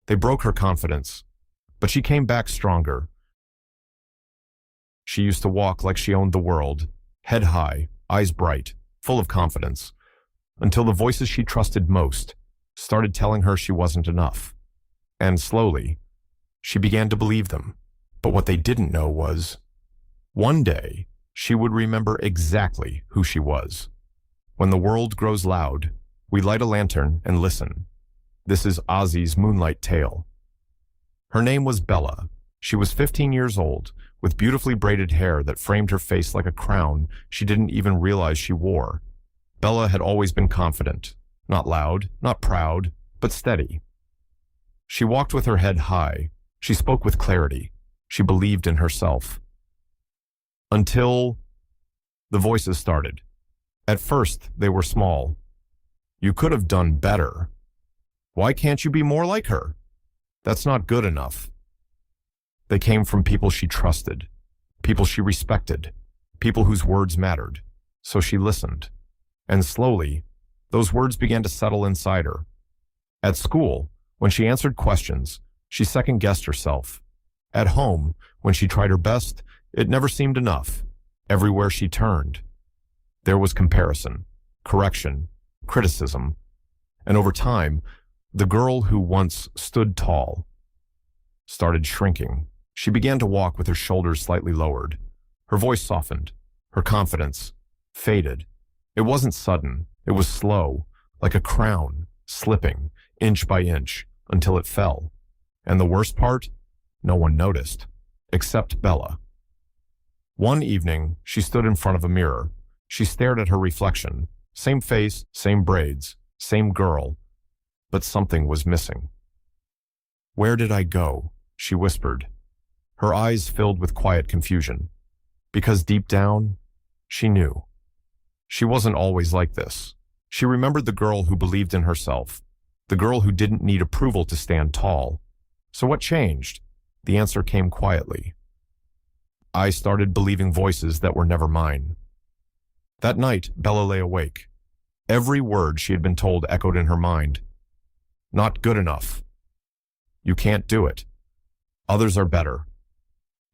They broke her confidence, but she came back stronger. She used to walk like she owned the world, head high, eyes bright, full of confidence, until the voices she trusted most started telling her she wasn't enough. And slowly, she began to believe them. But what they didn't know was, one day, she would remember exactly who she was. When the world grows loud, we light a lantern and listen. This is Ozzy's Moonlight Tale. Her name was Bella. She was 15 years old, with beautifully braided hair that framed her face like a crown she didn't even realize she wore. Bella had always been confident, not loud, not proud, but steady. She walked with her head high. She spoke with clarity. She believed in herself. Until the voices started. At first, they were small. You could have done better. Why can't you be more like her? That's not good enough. They came from people she trusted, people she respected, people whose words mattered. So she listened. And slowly, those words began to settle inside her. At school, when she answered questions, she second-guessed herself. At home, when she tried her best, it never seemed enough. Everywhere she turned, there was comparison, correction, criticism. And over time, the girl who once stood tall started shrinking. She began to walk with her shoulders slightly lowered. Her voice softened. Her confidence faded. It wasn't sudden. It was slow, like a crown, slipping, inch by inch, until it fell. And the worst part? No one noticed, except Bella. One evening, she stood in front of a mirror. She stared at her reflection. Same face, same braids, same girl. But something was missing. "Where did I go?" she whispered. Her eyes filled with quiet confusion. Because deep down, she knew. She wasn't always like this. She remembered the girl who believed in herself, the girl who didn't need approval to stand tall. So what changed? The answer came quietly. I started believing voices that were never mine. That night, Bella lay awake. Every word she had been told echoed in her mind. Not good enough. You can't do it. Others are better.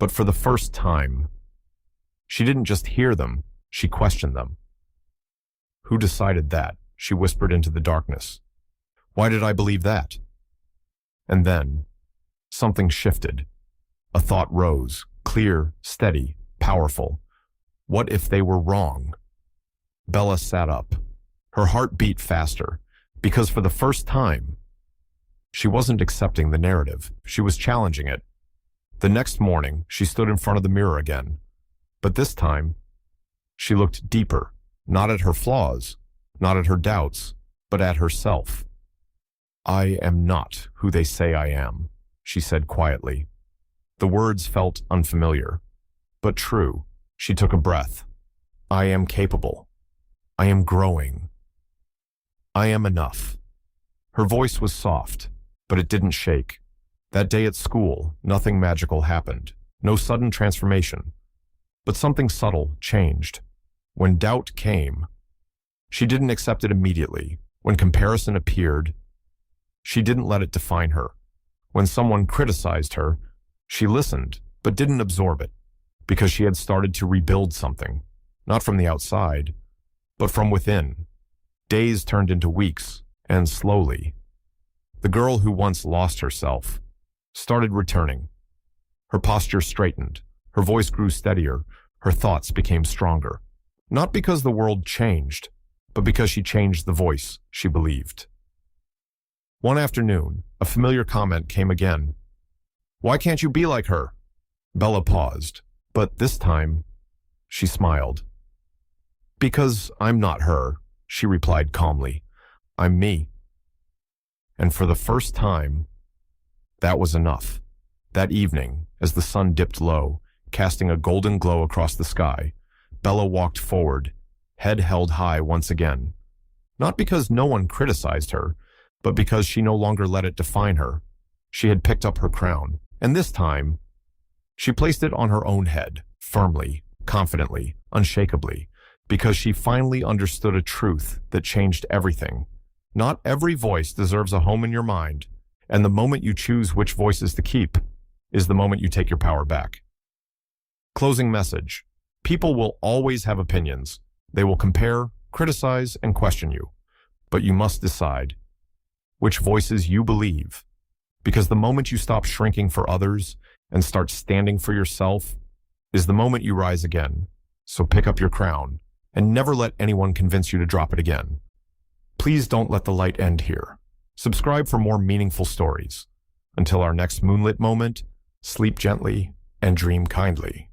But for the first time, she didn't just hear them, she questioned them. Who decided that? She whispered into the darkness. Why did I believe that? And then, something shifted. A thought rose, clear, steady, powerful. What if they were wrong? Bella sat up. Her heart beat faster, because for the first time, she wasn't accepting the narrative. She was challenging it. The next morning, she stood in front of the mirror again. But this time, she looked deeper, not at her flaws, not at her doubts, but at herself. I am not who they say I am, she said quietly. The words felt unfamiliar, but true. She took a breath. I am capable. I am growing. I am enough. Her voice was soft, but it didn't shake. That day at school, nothing magical happened. No sudden transformation. But something subtle changed. When doubt came, she didn't accept it immediately. When comparison appeared, she didn't let it define her. When someone criticized her, she listened, but didn't absorb it, because she had started to rebuild something, not from the outside, but from within. Days turned into weeks, and slowly, the girl who once lost herself started returning. Her posture straightened, her voice grew steadier, her thoughts became stronger. Not because the world changed, but because she changed the voice she believed. One afternoon, a familiar comment came again. Why can't you be like her? Bella paused, but this time, she smiled. Because I'm not her, she replied calmly. I'm me. And for the first time, that was enough. That evening, as the sun dipped low, casting a golden glow across the sky, Bella walked forward, head held high once again. Not because no one criticized her, but because she no longer let it define her. She had picked up her crown, and this time, she placed it on her own head, firmly, confidently, unshakably, because she finally understood a truth that changed everything. Not every voice deserves a home in your mind, And the moment you choose which voices to keep is the moment you take your power back. Closing message. People will always have opinions. They will compare, criticize, and question you. But you must decide which voices you believe. Because the moment you stop shrinking for others and start standing for yourself is the moment you rise again. So pick up your crown and never let anyone convince you to drop it again. Please don't let the light end here. Subscribe for more meaningful stories. Until our next moonlit moment, sleep gently and dream kindly.